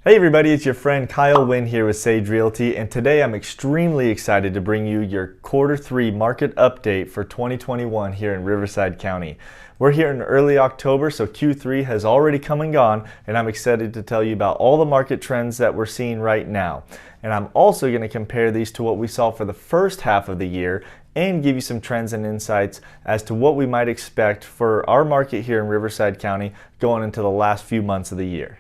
Hey everybody, it's your friend Kyle Winn here with Sage Realty, and today I'm extremely excited to bring you your Q3 market update for 2021 here in Riverside County. We're here in early October, so Q3 has already come and gone, and I'm excited to tell you about all the market trends that we're seeing right now. And I'm also going to compare these to what we saw for the first half of the year and give you some trends and insights as to what we might expect for our market here in Riverside County going into the last few months of the year.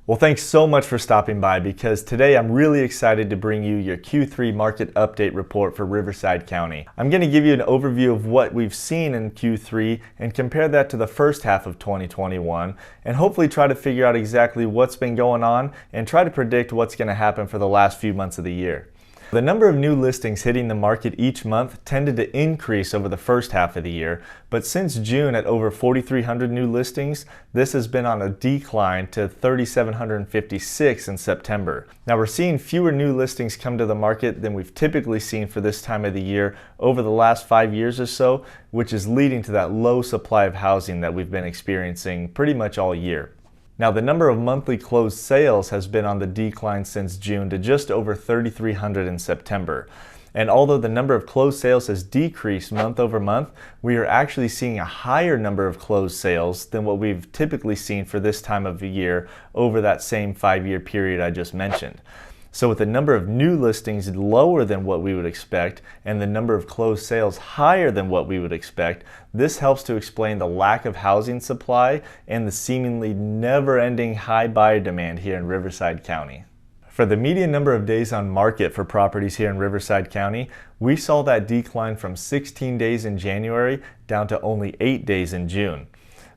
Well, thanks so much for stopping by, because today I'm really excited to bring you your Q3 market update report for Riverside County. I'm going to give you an overview of what we've seen in Q3 and compare that to the first half of 2021, and hopefully try to figure out exactly what's been going on and try to predict what's going to happen for the last few months of the year. The number of new listings hitting the market each month tended to increase over the first half of the year, but since June at over 4,300 new listings, this has been on a decline to 3,756 in September. Now we're seeing fewer new listings come to the market than we've typically seen for this time of the year over the last 5 years or so, which is leading to that low supply of housing that we've been experiencing pretty much all year. Now, the number of monthly closed sales has been on the decline since June to just over 3,300 in September. And although the number of closed sales has decreased month over month, we are actually seeing a higher number of closed sales than what we've typically seen for this time of the year over that same 5-year period I just mentioned. So with the number of new listings lower than what we would expect and the number of closed sales higher than what we would expect, this helps to explain the lack of housing supply and the seemingly never-ending high buyer demand here in Riverside County. For the median number of days on market for properties here in Riverside County, we saw that decline from 16 days in January down to only 8 days in June.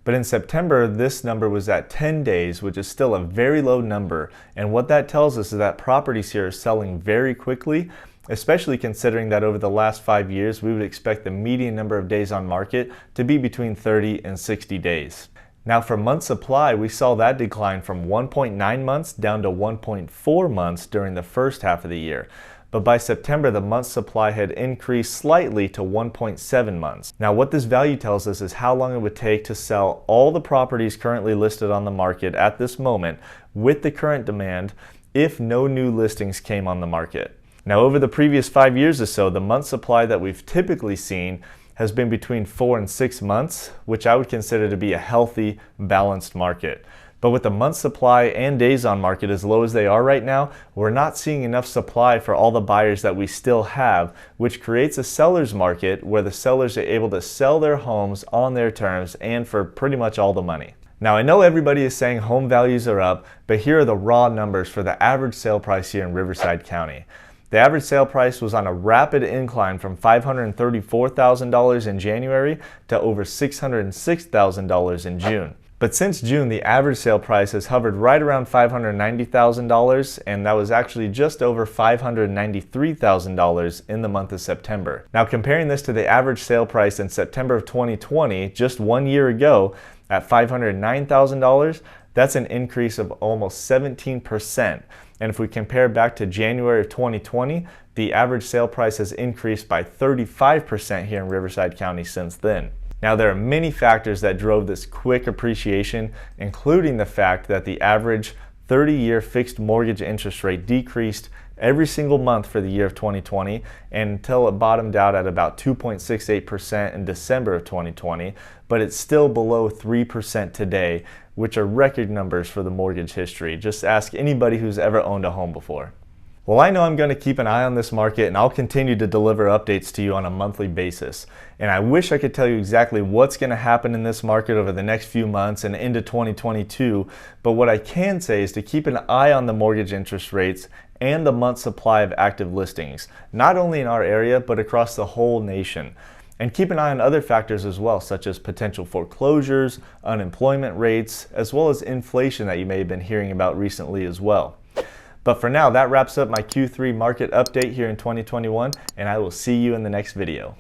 But in September, this number was at 10 days, which is still a very low number. And what that tells us is that properties here are selling very quickly, especially considering that over the last 5 years, we would expect the median number of days on market to be between 30 and 60 days. Now for month supply, we saw that decline from 1.9 months down to 1.4 months during the first half of the year. But by September, the month supply had increased slightly to 1.7 months. Now what this value tells us is how long it would take to sell all the properties currently listed on the market at this moment with the current demand if no new listings came on the market. Now over the previous 5 years or so, the month supply that we've typically seen has been between 4 and 6 months, which I would consider to be a healthy, balanced market. But with the month supply and days on market as low as they are right now, we're not seeing enough supply for all the buyers that we still have, which creates a seller's market where the sellers are able to sell their homes on their terms and for pretty much all the money. Now I know everybody is saying home values are up, but here are the raw numbers for the average sale price here in Riverside County. The average sale price was on a rapid incline from $534,000 in January to over $606,000 in June. But since June, the average sale price has hovered right around $590,000, and that was actually just over $593,000 in the month of September. Now comparing this to the average sale price in September of 2020, just 1 year ago, at $509,000, that's an increase of almost 17%. And if we compare back to January of 2020, the average sale price has increased by 35% here in Riverside County since then. Now there are many factors that drove this quick appreciation, including the fact that the average 30-year fixed mortgage interest rate decreased every single month for the year of 2020 until it bottomed out at about 2.68% in December of 2020, but it's still below 3% today, which are record numbers for the mortgage history. Just ask anybody who's ever owned a home before. Well, I know I'm going to keep an eye on this market, and I'll continue to deliver updates to you on a monthly basis. And I wish I could tell you exactly what's going to happen in this market over the next few months and into 2022, but what I can say is to keep an eye on the mortgage interest rates and the month supply of active listings, not only in our area, but across the whole nation. And keep an eye on other factors as well, such as potential foreclosures, unemployment rates, as well as inflation that you may have been hearing about recently as well. But for now, that wraps up my Q3 market update here in 2021, and I will see you in the next video.